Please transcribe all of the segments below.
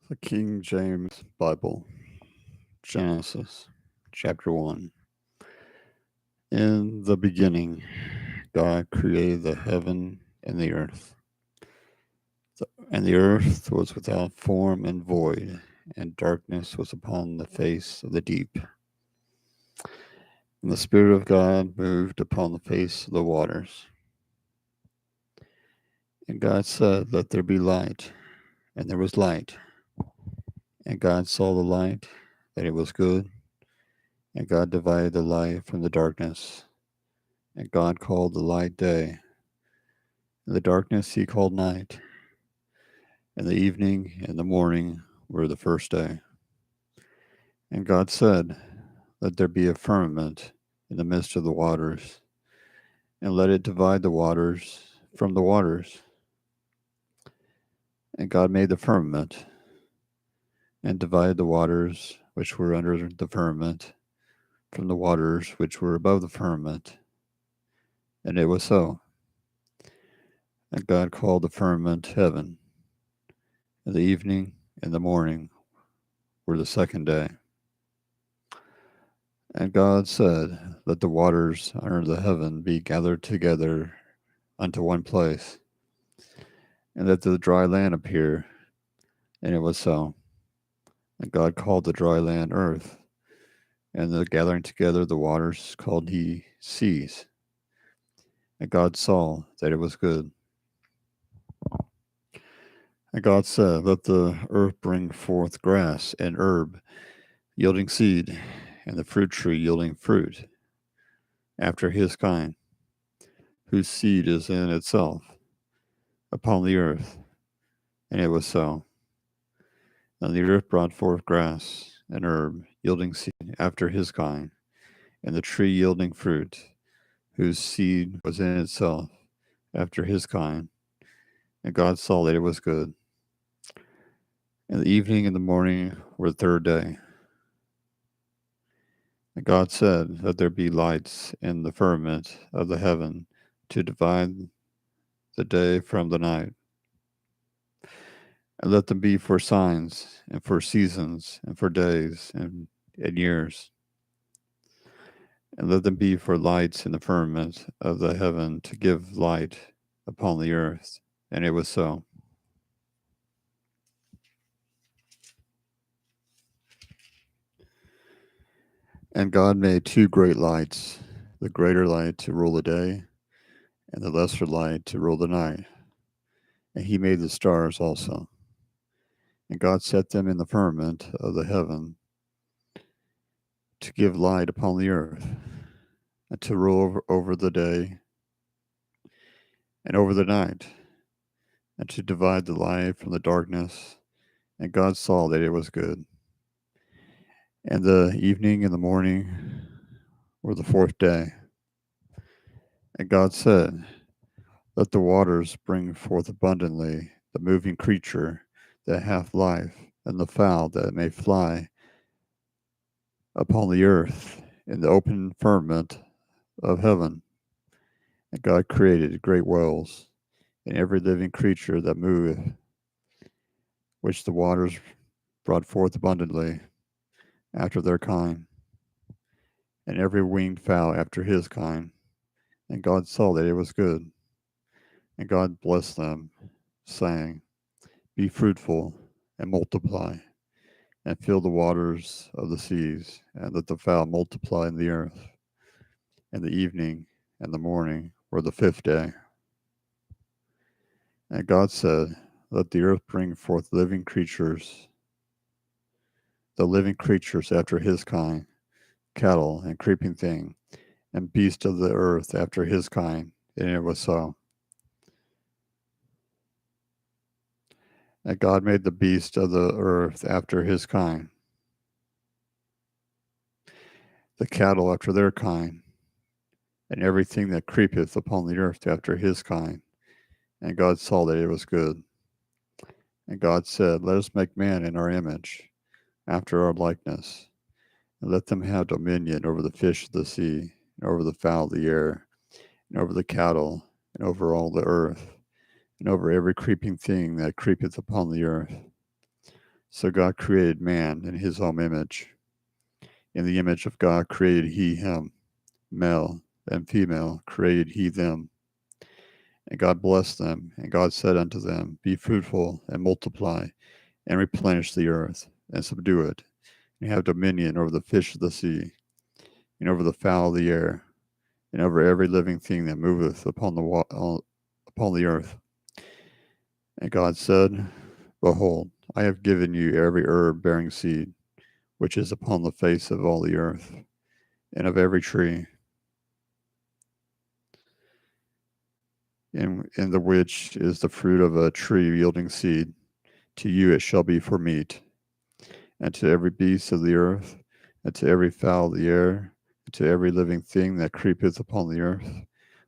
The King James Bible, Genesis, chapter 1. In the beginning, God created the heaven and the earth. And the earth was without form and void, and darkness was upon the face of the deep. And the Spirit of God moved upon the face of the waters. And God said, "Let there be light." And there was light. And God saw the light, that it was good. And God divided the light from the darkness. And God called the light day, and the darkness he called night. And the evening and the morning were the first day. And God said, "Let there be a firmament in the midst of the waters, and let it divide the waters from the waters." And God made the firmament, and divided the waters which were under the firmament from the waters which were above the firmament. And it was so. And God called the firmament heaven, and the evening and the morning were the second day. And God said, "Let the waters under the heaven be gathered together unto one place, and let the dry land appear." And it was so. And God called the dry land earth, and the gathering together the waters called he seas. And God saw that it was good. And God said, "Let the earth bring forth grass and herb, yielding seed, and the fruit tree yielding fruit, after his kind, whose seed is in itself, upon the earth." And it was so. And the earth brought forth grass and herb, yielding seed after his kind, and the tree yielding fruit, whose seed was in itself after his kind. And God saw that it was good. And the evening and the morning were the third day. And God said, "Let there be lights in the firmament of the heaven to divide the day from the night, and let them be for signs, and for seasons, and for days, and years. And let them be for lights in the firmament of the heaven to give light upon the earth." And it was so. And God made two great lights, the greater light to rule the day, and the lesser light to rule the night. And he made the stars also. And God set them in the firmament of the heaven to give light upon the earth, and to rule over the day and over the night, and to divide the light from the darkness. And God saw that it was good. And the evening and the morning were the fourth day. And God said, "Let the waters bring forth abundantly the moving creature that hath life, and the fowl that may fly upon the earth in the open firmament of heaven." And God created great whales, and every living creature that moveth, which the waters brought forth abundantly after their kind, and every winged fowl after his kind. And God saw that it was good. And God blessed them, saying, "Be fruitful and multiply, and fill the waters of the seas, and let the fowl multiply in the earth." And the evening and the morning were the fifth day. And God said, "Let the earth bring forth the living creatures after his kind, cattle and creeping thing, and beast of the earth after his kind." And it was so. And God made the beast of the earth after his kind, the cattle after their kind, and everything that creepeth upon the earth after his kind. And God saw that it was good. And God said, "Let us make man in our image, after our likeness, and let them have dominion over the fish of the sea, and over the fowl of the air, and over the cattle, and over all the earth, and over every creeping thing that creepeth upon the earth." So God created man in his own image. In the image of God created he him. Male and female created he them. And God blessed them, and God said unto them, Be fruitful, and multiply, and replenish the earth, and subdue it, and have dominion over the fish of the sea, and over the fowl of the air, and over every living thing that moveth upon the earth. And God said, Behold, I have given you every herb bearing seed, which is upon the face of all the earth, and of every tree, in the which is the fruit of a tree yielding seed. To you it shall be for meat, and to every beast of the earth, and to every fowl of the air, and to every living thing that creepeth upon the earth,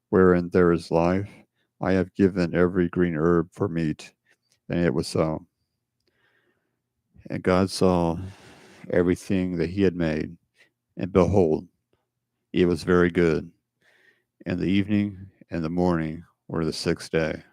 wherein there is life, I have given every green herb for meat. And it was so. And God saw everything that he had made, and behold, it was very good. And the evening and the morning were the sixth day.